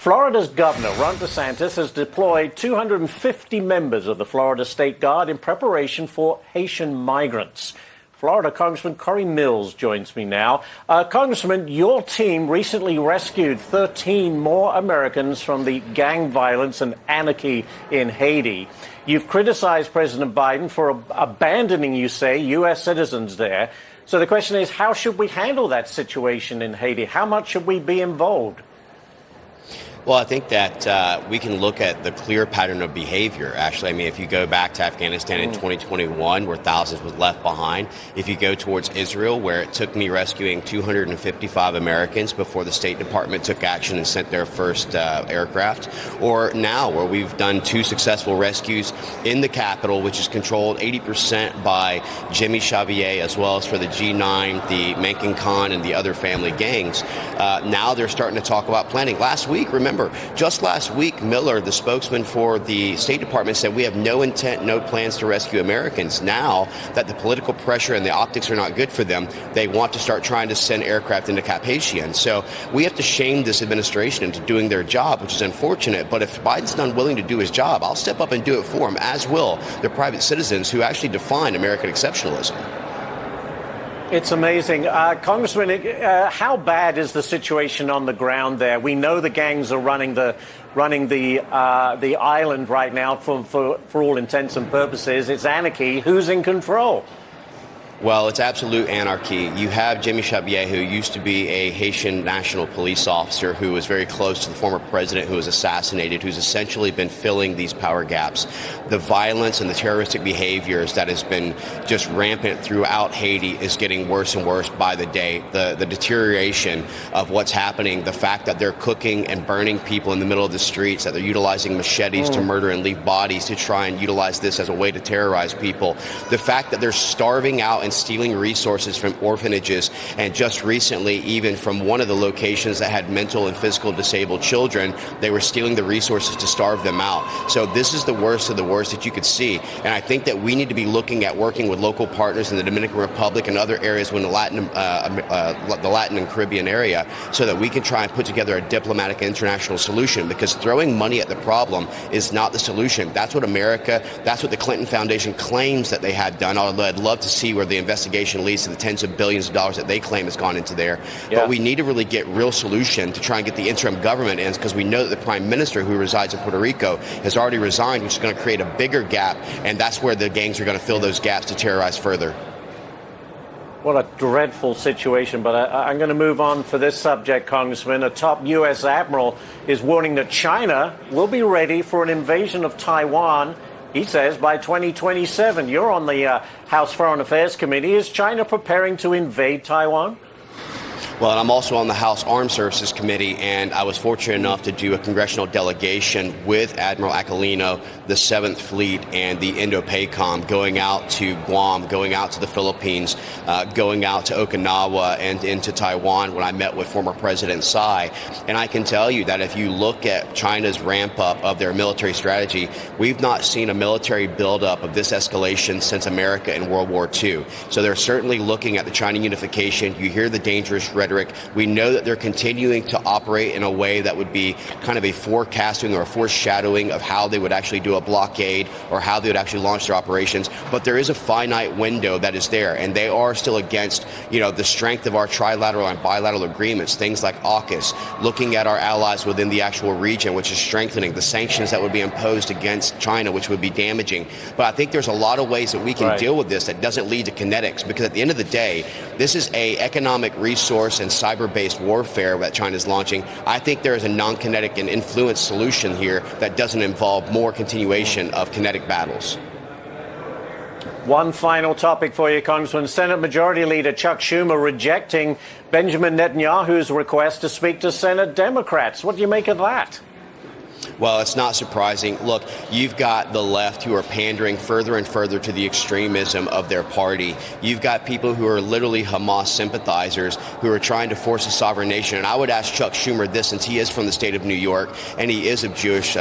Florida's governor, Ron DeSantis, has deployed 250 members of the Florida State Guard in preparation for Haitian migrants. Florida Congressman Cory joins me now. Congressman, your team recently rescued 13 more Americans from the gang violence and anarchy in Haiti. You've criticized President Biden for abandoning, you say, U.S. citizens there. So the question is, how should we handle that situation in Haiti? How much should we be involved? Well, I think that we can look at the clear pattern of behavior, actually. I mean, if you go back to Afghanistan in 2021, where thousands was left behind, if you go towards Israel, where it took me rescuing 255 Americans before the State Department took action and sent their first aircraft, or now where we've done 2 successful rescues in the capital, which is controlled 80% by Jimmy Xavier, as well as for the G9, the Mencken Khan, and the other family gangs. Now they're starting to talk about planning. Last week, remember, just last week, Miller, the spokesman for the State Department, said we have no intent, no plans to rescue Americans. Now that the political pressure and the optics are not good for them, they want to start trying to send aircraft into Cap Haitien. So we have to shame this administration into doing their job, which is unfortunate. But if Biden's unwilling to do his job, I'll step up and do it for him, as will the private citizens who actually define American exceptionalism. It's amazing. Congressman, how bad is the situation on the ground there? We know the gangs are running the island right now for all intents and purposes. It's anarchy. Who's in control? Well, it's absolute anarchy. You have Jimmy Xavier, who used to be a Haitian national police officer who was very close to the former president who was assassinated, who's essentially been filling these power gaps. The violence and the terroristic behaviors that has been just rampant throughout Haiti is getting worse and worse by the day. The deterioration of what's happening, the fact that they're cooking and burning people in the middle of the streets, that they're utilizing machetes to murder and leave bodies to try and utilize this as a way to terrorize people. The fact that they're starving out and stealing resources from orphanages, and just recently, even from one of the locations that had mental and physical disabled children, they were stealing the resources to starve them out. So this is the worst of the worst that you could see. And I think that we need to be looking at working with local partners in the Dominican Republic and other areas in the Latin and Caribbean area, so that we can try and put together a diplomatic international solution, because throwing money at the problem is not the solution. That's what America, that's what the Clinton Foundation claims that they had done. I'd love to see where the investigation leads to the tens of billions of dollars that they claim has gone into there. Yeah. But we need to really get real solution to try and get the interim government in, because we know that the prime minister, who resides in Puerto Rico, has already resigned, which is going to create a bigger gap, and that's where the gangs are going to fill those gaps to terrorize further. What a dreadful situation, but I'm going to move on for this subject, Congressman. A top U.S. admiral is warning that China will be ready for an invasion of Taiwan, he says, by 2027. You're on the House Foreign Affairs Committee. Is China preparing to invade Taiwan? Well, and I'm also on the House Armed Services Committee, and I was fortunate enough to do a congressional delegation with Admiral Aquilino, the 7th Fleet, and the Indo-PACOM, going out to Guam, going out to the Philippines, going out to Okinawa and into Taiwan when I met with former President Tsai. And I can tell you that if you look at China's ramp-up of their military strategy, we've not seen a military buildup of this escalation since America in World War II. So they're certainly looking at the China unification. You hear the dangerous rhetoric. We know that they're continuing to operate in a way that would be kind of a forecasting or a foreshadowing of how they would actually do a blockade or how they would actually launch their operations. But there is a finite window that is there, and they are still against, the strength of our trilateral and bilateral agreements, things like AUKUS, looking at our allies within the actual region, which is strengthening the sanctions that would be imposed against China, which would be damaging. But I think there's a lot of ways that we can deal with this that doesn't lead to kinetics, because at the end of the day, this is a economic resource and cyber-based warfare that China's launching. I think there is a non-kinetic and influence solution here that doesn't involve more continuation of kinetic battles. One final topic for you, Congressman. Senate Majority Leader Chuck Schumer rejecting Benjamin Netanyahu's request to speak to Senate Democrats. What do you make of that? Well, it's not surprising. Look, you've got the left who are pandering further and further to the extremism of their party. You've got people who are literally Hamas sympathizers who are trying to force a sovereign nation. And I would ask Chuck Schumer this, since he is from the state of New York and he is of Jewish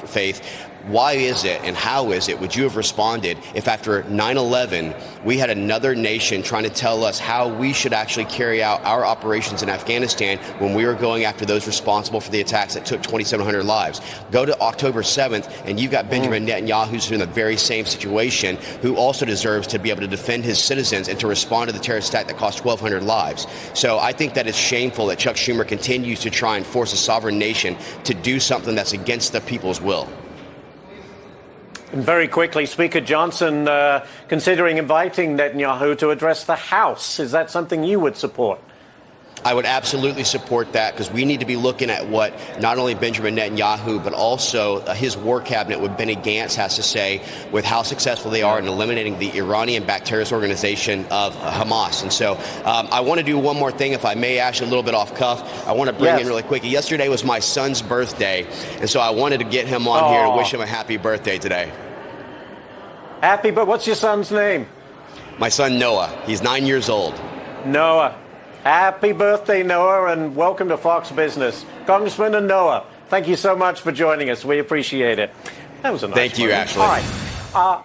faith. why is it and how is it would you have responded if after 9/11 we had another nation trying to tell us how we should actually carry out our operations in Afghanistan when we were going after those responsible for the attacks that took 2,700 lives? Go to October 7th, and you've got Benjamin Netanyahu, who's in the very same situation, who also deserves to be able to defend his citizens and to respond to the terrorist attack that cost 1,200 lives. So I think that it's shameful that Chuck Schumer continues to try and force a sovereign nation to do something that's against the people's will. And very quickly, Speaker Johnson considering inviting Netanyahu to address the House. Is that something you would support? I would absolutely support that, because we need to be looking at what not only Benjamin Netanyahu, but also his war cabinet with Benny Gantz has to say with how successful they are in eliminating the Iranian-backed terrorist organization of Hamas. And so I want to do one more thing, if I may, Ashley, a little bit off cuff. I want to bring in really quick. Yesterday was my son's birthday, and so I wanted to get him on here to wish him a happy birthday today. Happy, but what's your son's name? My son, Noah. He's 9 years old. Noah. Happy birthday, Noah, and welcome to Fox Business. Congressman and Noah, thank you so much for joining us. We appreciate it. That was a nice Thank you, moment. Ashley. All right.